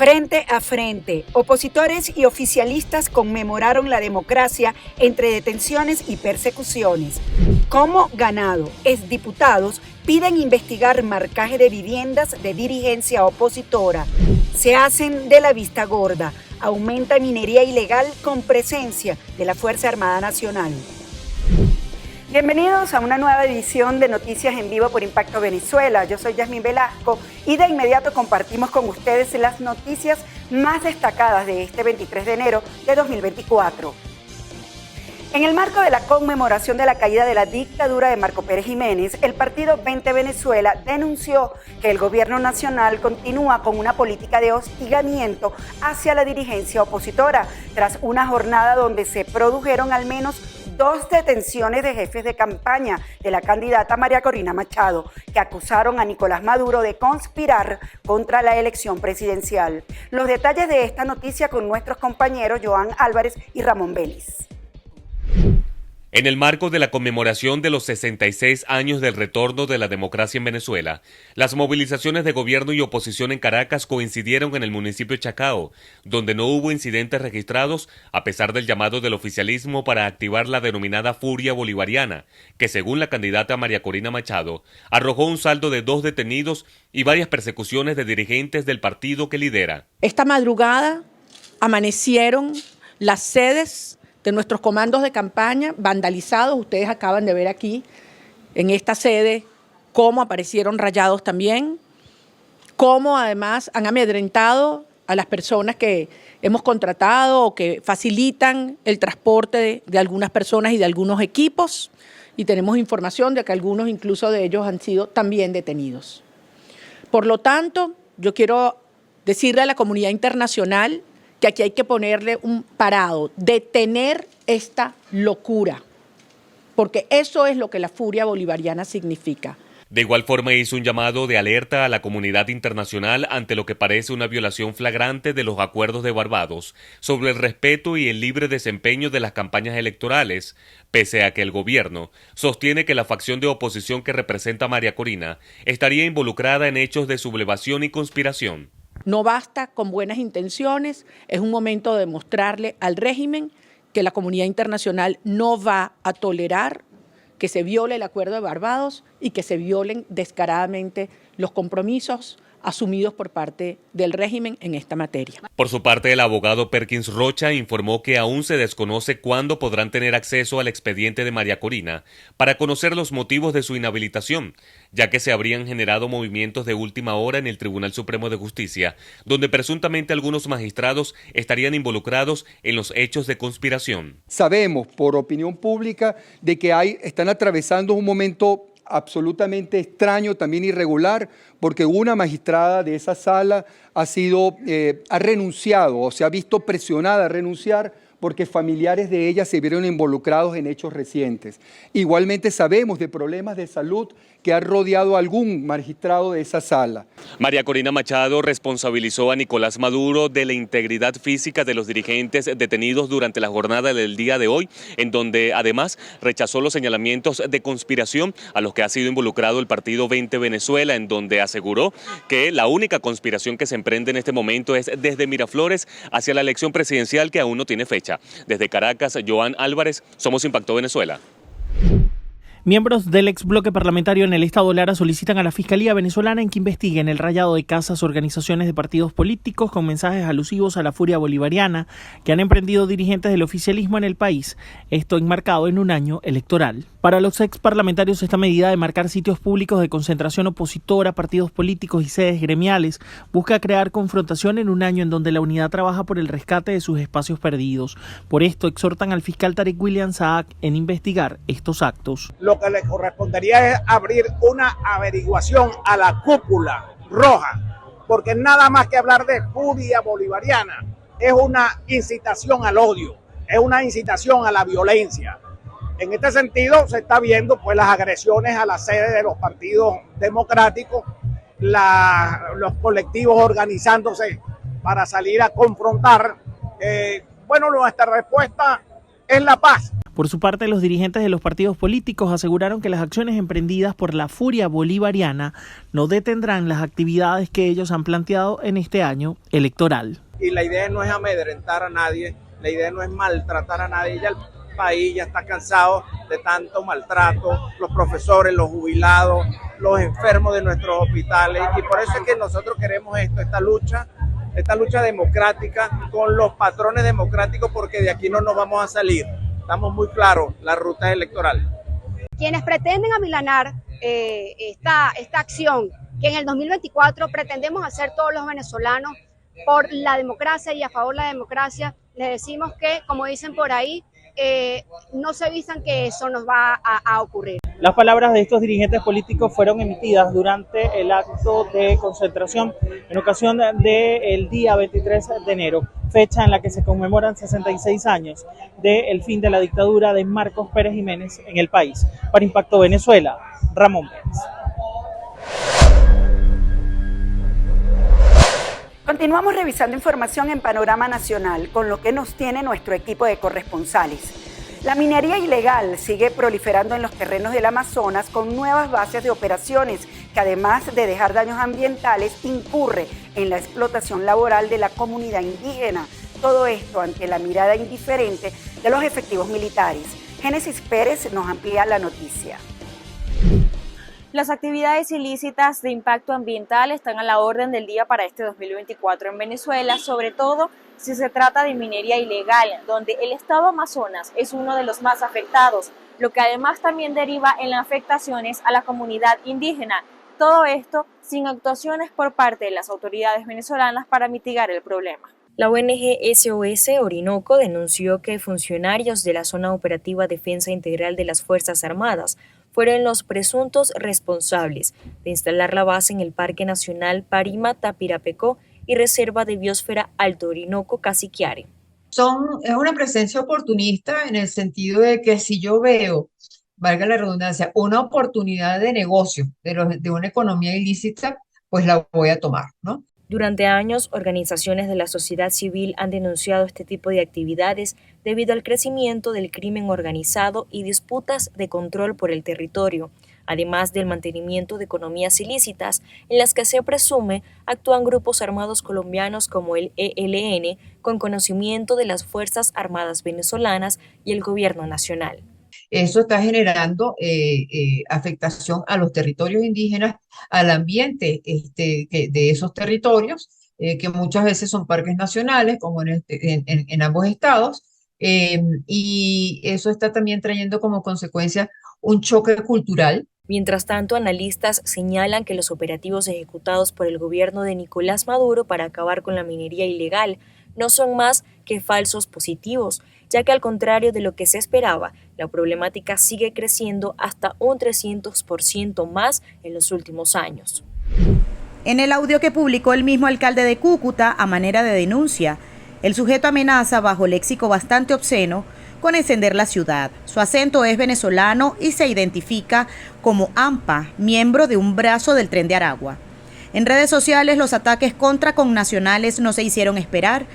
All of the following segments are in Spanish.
Frente a frente, opositores y oficialistas conmemoraron la democracia entre detenciones y persecuciones. Como ganado, exdiputados piden investigar marcaje de viviendas de dirigencia opositora. Se hacen de la vista gorda. Aumenta minería ilegal con presencia de la Fuerza Armada Nacional. Bienvenidos a una nueva edición de Noticias en Vivo por Impacto Venezuela. Yo soy Yasmín Velasco y de inmediato compartimos con ustedes las noticias más destacadas de este 23 de enero de 2024. En el marco de la conmemoración de la caída de la dictadura de Marco Pérez Jiménez, el partido 20 Venezuela denunció que el gobierno nacional continúa con una política de hostigamiento hacia la dirigencia opositora, tras una jornada donde se produjeron al menos 2 detenciones de jefes de campaña de la candidata María Corina Machado, que acusaron a Nicolás Maduro de conspirar contra la elección presidencial. Los detalles de esta noticia con nuestros compañeros Joan Álvarez y Ramón Vélez. En el marco de la conmemoración de los 66 años del retorno de la democracia en Venezuela, las movilizaciones de gobierno y oposición en Caracas coincidieron en el municipio de Chacao, donde no hubo incidentes registrados a pesar del llamado del oficialismo para activar la denominada furia bolivariana, que según la candidata María Corina Machado, arrojó un saldo de 2 detenidos y varias persecuciones de dirigentes del partido que lidera. Esta madrugada amanecieron las sedes de nuestros comandos de campaña vandalizados. Ustedes acaban de ver aquí en esta sede cómo aparecieron rayados también, cómo además han amedrentado a las personas que hemos contratado o que facilitan el transporte de algunas personas y de algunos equipos, y tenemos información de que algunos incluso de ellos han sido también detenidos. Por lo tanto, yo quiero decirle a la comunidad internacional que aquí hay que ponerle un parado, detener esta locura, porque eso es lo que la furia bolivariana significa. De igual forma hizo un llamado de alerta a la comunidad internacional ante lo que parece una violación flagrante de los acuerdos de Barbados sobre el respeto y el libre desempeño de las campañas electorales, pese a que el gobierno sostiene que la facción de oposición que representa a María Corina estaría involucrada en hechos de sublevación y conspiración. No basta con buenas intenciones, es un momento de mostrarle al régimen que la comunidad internacional no va a tolerar que se viole el acuerdo de Barbados y que se violen descaradamente los compromisos asumidos por parte del régimen en esta materia. Por su parte, el abogado Perkins Rocha informó que aún se desconoce cuándo podrán tener acceso al expediente de María Corina para conocer los motivos de su inhabilitación, ya que se habrían generado movimientos de última hora en el Tribunal Supremo de Justicia, donde presuntamente algunos magistrados estarían involucrados en los hechos de conspiración. Sabemos por opinión pública de que están atravesando un momento absolutamente extraño, también irregular, porque una magistrada de esa sala ha renunciado o se ha visto presionada a renunciar porque familiares de ella se vieron involucrados en hechos recientes. Igualmente sabemos de problemas de salud que han rodeado a algún magistrado de esa sala. María Corina Machado responsabilizó a Nicolás Maduro de la integridad física de los dirigentes detenidos durante la jornada del día de hoy, en donde además rechazó los señalamientos de conspiración a los que ha sido involucrado el partido 20 Venezuela, en donde aseguró que la única conspiración que se emprende en este momento es desde Miraflores hacia la elección presidencial que aún no tiene fecha. Desde Caracas, Joan Álvarez, Somos Impacto Venezuela. Miembros del ex bloque parlamentario en el estado Lara solicitan a la Fiscalía venezolana en que investiguen el rayado de casas, organizaciones de partidos políticos con mensajes alusivos a la furia bolivariana que han emprendido dirigentes del oficialismo en el país, esto enmarcado en un año electoral. Para los ex parlamentarios, esta medida de marcar sitios públicos de concentración opositora, partidos políticos y sedes gremiales busca crear confrontación en un año en donde la unidad trabaja por el rescate de sus espacios perdidos. Por esto exhortan al fiscal Tarek William Saak en investigar estos actos. Lo que le correspondería es abrir una averiguación a la cúpula roja, porque nada más que hablar de furia bolivariana es una incitación al odio, es una incitación a la violencia. En este sentido se está viendo pues las agresiones a la sede de los partidos democráticos, los colectivos organizándose para salir a confrontar. Nuestra respuesta es la paz. Por su parte, los dirigentes de los partidos políticos aseguraron que las acciones emprendidas por la Furia Bolivariana no detendrán las actividades que ellos han planteado en este año electoral. Y la idea no es amedrentar a nadie, la idea no es maltratar a nadie, ya el país ya está cansado de tanto maltrato, los profesores, los jubilados, los enfermos de nuestros hospitales, y por eso es que nosotros queremos esta lucha democrática con los patrones democráticos, porque de aquí no nos vamos a salir. Estamos muy claros, la ruta electoral. Quienes pretenden amilanar esta acción que en el 2024 pretendemos hacer todos los venezolanos por la democracia y a favor de la democracia, les decimos que, como dicen por ahí, no se vistan que eso nos va a ocurrir. Las palabras de estos dirigentes políticos fueron emitidas durante el acto de concentración en ocasión del día 23 de enero, fecha en la que se conmemoran 66 años del fin de la dictadura de Marcos Pérez Jiménez en el país. Para Impacto Venezuela, Ramón Pérez. Continuamos revisando información en Panorama Nacional, con lo que nos tiene nuestro equipo de corresponsales. La minería ilegal sigue proliferando en los terrenos del Amazonas con nuevas bases de operaciones que, además de dejar daños ambientales, incurre en la explotación laboral de la comunidad indígena. Todo esto ante la mirada indiferente de los efectivos militares. Génesis Pérez nos amplía la noticia. Las actividades ilícitas de impacto ambiental están a la orden del día para este 2024 en Venezuela, sobre todo si se trata de minería ilegal, donde el estado Amazonas es uno de los más afectados, lo que además también deriva en las afectaciones a la comunidad indígena. Todo esto sin actuaciones por parte de las autoridades venezolanas para mitigar el problema. La ONG SOS Orinoco denunció que funcionarios de la Zona Operativa Defensa Integral de las Fuerzas Armadas fueron los presuntos responsables de instalar la base en el Parque Nacional Parima-Tapirapecó y Reserva de Biosfera Alto Orinoco-Cassiquiare. Es una presencia oportunista en el sentido de que si yo veo, valga la redundancia, una oportunidad de negocio de una economía ilícita, pues la voy a tomar, ¿no? Durante años, organizaciones de la sociedad civil han denunciado este tipo de actividades debido al crecimiento del crimen organizado y disputas de control por el territorio, además del mantenimiento de economías ilícitas en las que se presume actúan grupos armados colombianos como el ELN con conocimiento de las Fuerzas Armadas venezolanas y el Gobierno Nacional. Eso está generando afectación a los territorios indígenas, al ambiente de esos territorios, que muchas veces son parques nacionales, como en ambos estados, y eso está también trayendo como consecuencia un choque cultural. Mientras tanto, analistas señalan que los operativos ejecutados por el gobierno de Nicolás Maduro para acabar con la minería ilegal no son más que falsos positivos, ya que al contrario de lo que se esperaba, la problemática sigue creciendo hasta un 300% más en los últimos años. En el audio que publicó el mismo alcalde de Cúcuta a manera de denuncia, el sujeto amenaza bajo léxico bastante obsceno con encender la ciudad. Su acento es venezolano y se identifica como AMPA, miembro de un brazo del Tren de Aragua. En redes sociales, los ataques contra connacionales no se hicieron esperar.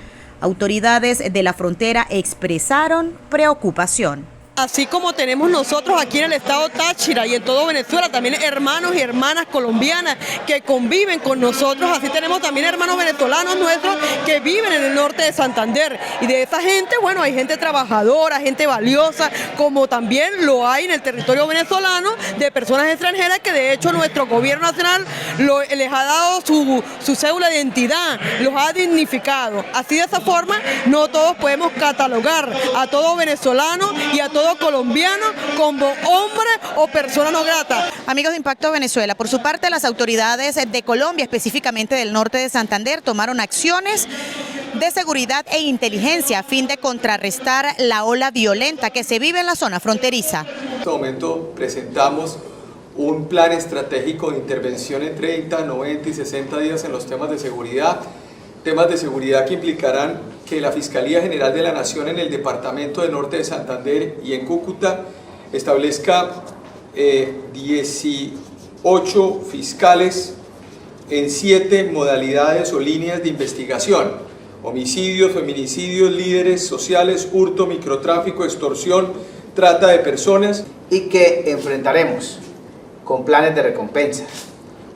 Autoridades de la frontera expresaron preocupación. Así como tenemos nosotros aquí en el estado Táchira y en todo Venezuela, también hermanos y hermanas colombianas que conviven con nosotros, así tenemos también hermanos venezolanos nuestros que viven en el norte de Santander. Y de esa gente, bueno, hay gente trabajadora, gente valiosa, como también lo hay en el territorio venezolano de personas extranjeras que de hecho nuestro gobierno nacional les ha dado su cédula de identidad, los ha dignificado. Así de esa forma no todos podemos catalogar a todo venezolano y a todo colombiano como hombre o persona no grata. Amigos de Impacto Venezuela, por su parte las autoridades de Colombia, específicamente del norte de Santander, tomaron acciones de seguridad e inteligencia a fin de contrarrestar la ola violenta que se vive en la zona fronteriza. En este momento presentamos un plan estratégico de intervención en 30, 90 y 60 días en los temas de seguridad que implicarán que la Fiscalía General de la Nación en el Departamento del Norte de Santander y en Cúcuta establezca 18 fiscales en 7 modalidades o líneas de investigación: homicidios, feminicidios, líderes sociales, hurto, microtráfico, extorsión, trata de personas y que enfrentaremos con planes de recompensa,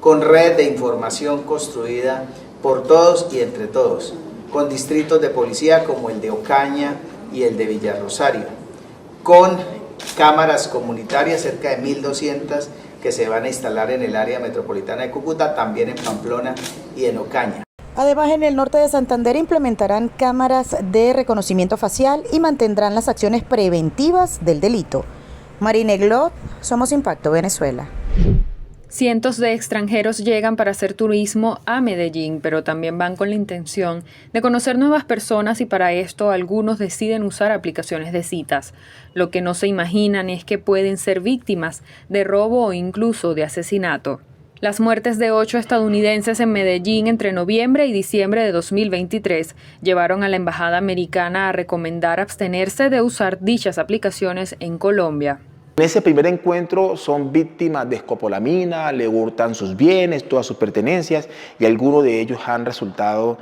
con redes de información construida por todos y entre todos, con distritos de policía como el de Ocaña y el de Villarrosario, con cámaras comunitarias, cerca de 1.200 que se van a instalar en el área metropolitana de Cúcuta, también en Pamplona y en Ocaña. Además, en el norte de Santander implementarán cámaras de reconocimiento facial y mantendrán las acciones preventivas del delito. Marine Glot, Somos Impacto Venezuela. Cientos de extranjeros llegan para hacer turismo a Medellín, pero también van con la intención de conocer nuevas personas y para esto algunos deciden usar aplicaciones de citas. Lo que no se imaginan es que pueden ser víctimas de robo o incluso de asesinato. Las muertes de 8 estadounidenses en Medellín entre noviembre y diciembre de 2023 llevaron a la embajada americana a recomendar abstenerse de usar dichas aplicaciones en Colombia. En ese primer encuentro son víctimas de escopolamina, le hurtan sus bienes, todas sus pertenencias y algunos de ellos han resultado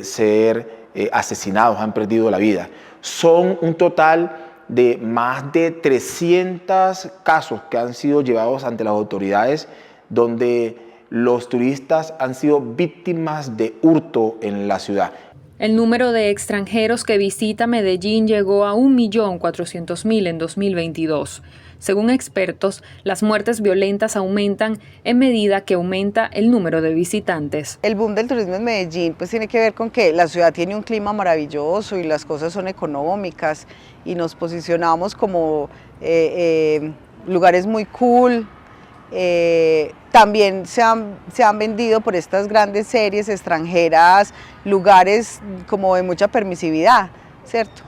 ser asesinados, han perdido la vida. Son un total de más de 300 casos que han sido llevados ante las autoridades donde los turistas han sido víctimas de hurto en la ciudad. El número de extranjeros que visita Medellín llegó a 1.400.000 en 2022. Según expertos, las muertes violentas aumentan en medida que aumenta el número de visitantes. El boom del turismo en Medellín pues tiene que ver con que la ciudad tiene un clima maravilloso y las cosas son económicas y nos posicionamos como lugares muy cool. También se han vendido por estas grandes series extranjeras lugares como de mucha permisividad, ¿cierto?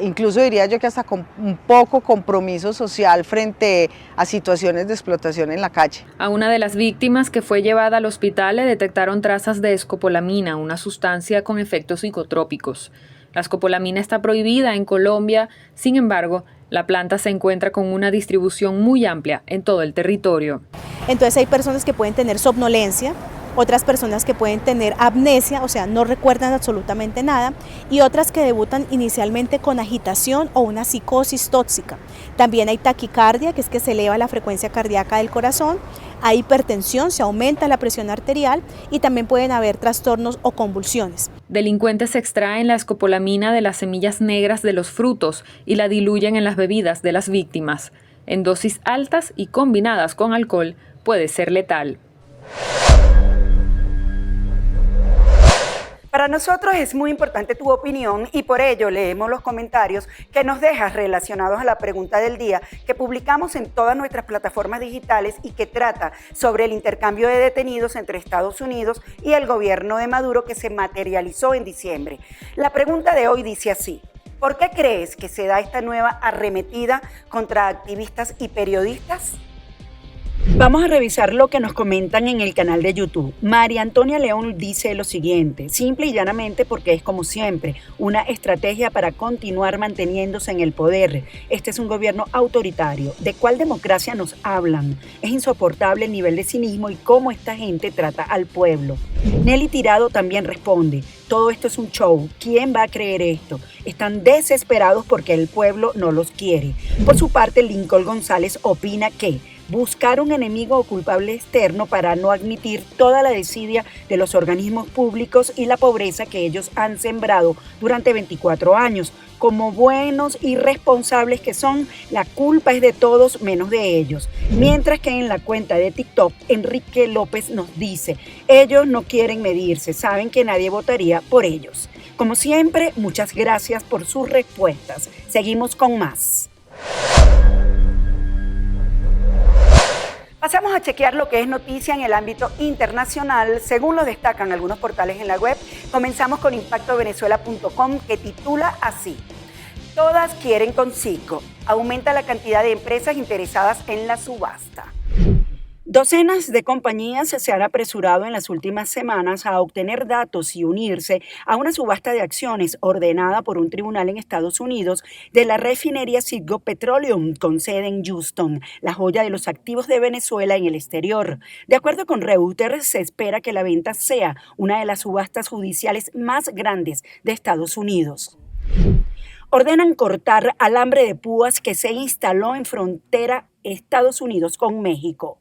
Incluso diría yo que hasta con un poco compromiso social frente a situaciones de explotación en la calle. A una de las víctimas que fue llevada al hospital le detectaron trazas de escopolamina, una sustancia con efectos psicotrópicos. La escopolamina está prohibida en Colombia, sin embargo, la planta se encuentra con una distribución muy amplia en todo el territorio. Entonces hay personas que pueden tener somnolencia, otras personas que pueden tener amnesia, o sea, no recuerdan absolutamente nada, y otras que debutan inicialmente con agitación o una psicosis tóxica. También hay taquicardia, que es que se eleva la frecuencia cardíaca del corazón, hay hipertensión, se aumenta la presión arterial y también pueden haber trastornos o convulsiones. Delincuentes extraen la escopolamina de las semillas negras de los frutos y la diluyen en las bebidas de las víctimas. En dosis altas y combinadas con alcohol puede ser letal. Para nosotros es muy importante tu opinión y por ello leemos los comentarios que nos dejas relacionados a la pregunta del día que publicamos en todas nuestras plataformas digitales y que trata sobre el intercambio de detenidos entre Estados Unidos y el gobierno de Maduro que se materializó en diciembre. La pregunta de hoy dice así: ¿por qué crees que se da esta nueva arremetida contra activistas y periodistas? Vamos a revisar lo que nos comentan en el canal de YouTube. María Antonia León dice lo siguiente: simple y llanamente porque es como siempre, una estrategia para continuar manteniéndose en el poder. Este es un gobierno autoritario. ¿De cuál democracia nos hablan? Es insoportable el nivel de cinismo y cómo esta gente trata al pueblo. Nelly Tirado también responde: todo esto es un show. ¿Quién va a creer esto? Están desesperados porque el pueblo no los quiere. Por su parte, Lincoln González opina que buscar un enemigo o culpable externo para no admitir toda la desidia de los organismos públicos y la pobreza que ellos han sembrado durante 24 años. Como buenos y responsables que son, la culpa es de todos menos de ellos. Mientras que en la cuenta de TikTok, Enrique López nos dice: ellos no quieren medirse, saben que nadie votaría por ellos. Como siempre, muchas gracias por sus respuestas. Seguimos con más. Pasamos a chequear lo que es noticia en el ámbito internacional. Según lo destacan algunos portales en la web, comenzamos con impactovenezuela.com que titula así: todas quieren con Citgo, aumenta la cantidad de empresas interesadas en la subasta. Docenas de compañías se han apresurado en las últimas semanas a obtener datos y unirse a una subasta de acciones ordenada por un tribunal en Estados Unidos de la refinería Citgo Petroleum con sede en Houston, la joya de los activos de Venezuela en el exterior. De acuerdo con Reuters, se espera que la venta sea una de las subastas judiciales más grandes de Estados Unidos. ordenan cortar alambre de púas que se instaló en frontera Estados Unidos con México.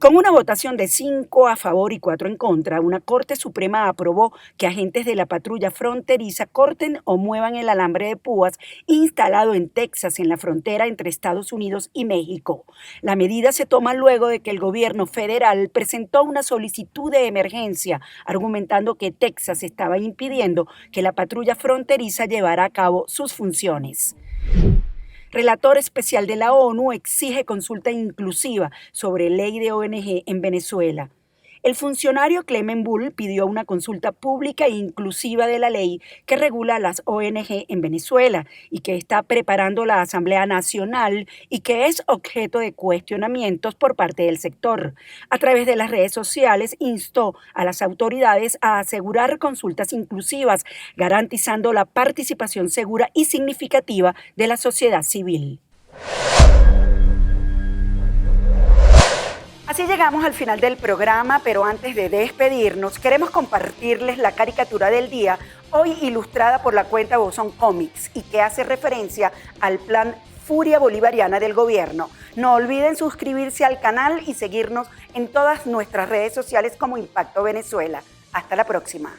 Con una votación de 5 a favor y 4 en contra, una Corte Suprema aprobó que agentes de la patrulla fronteriza corten o muevan el alambre de púas instalado en Texas, en la frontera entre Estados Unidos y México. La medida se toma luego de que el gobierno federal presentó una solicitud de emergencia, argumentando que Texas estaba impidiendo que la patrulla fronteriza llevara a cabo sus funciones. Relator especial de la ONU exige consulta inclusiva sobre ley de ONG en Venezuela. El funcionario Clement Bull pidió una consulta pública e inclusiva de la ley que regula las ONG en Venezuela y que está preparando la Asamblea Nacional y que es objeto de cuestionamientos por parte del sector. A través de las redes sociales instó a las autoridades a asegurar consultas inclusivas, garantizando la participación segura y significativa de la sociedad civil. Así llegamos al final del programa, pero antes de despedirnos, queremos compartirles la caricatura del día, hoy ilustrada por la cuenta Bosón Comics y que hace referencia al plan Furia Bolivariana del gobierno. No olviden suscribirse al canal y seguirnos en todas nuestras redes sociales como Impacto Venezuela. Hasta la próxima.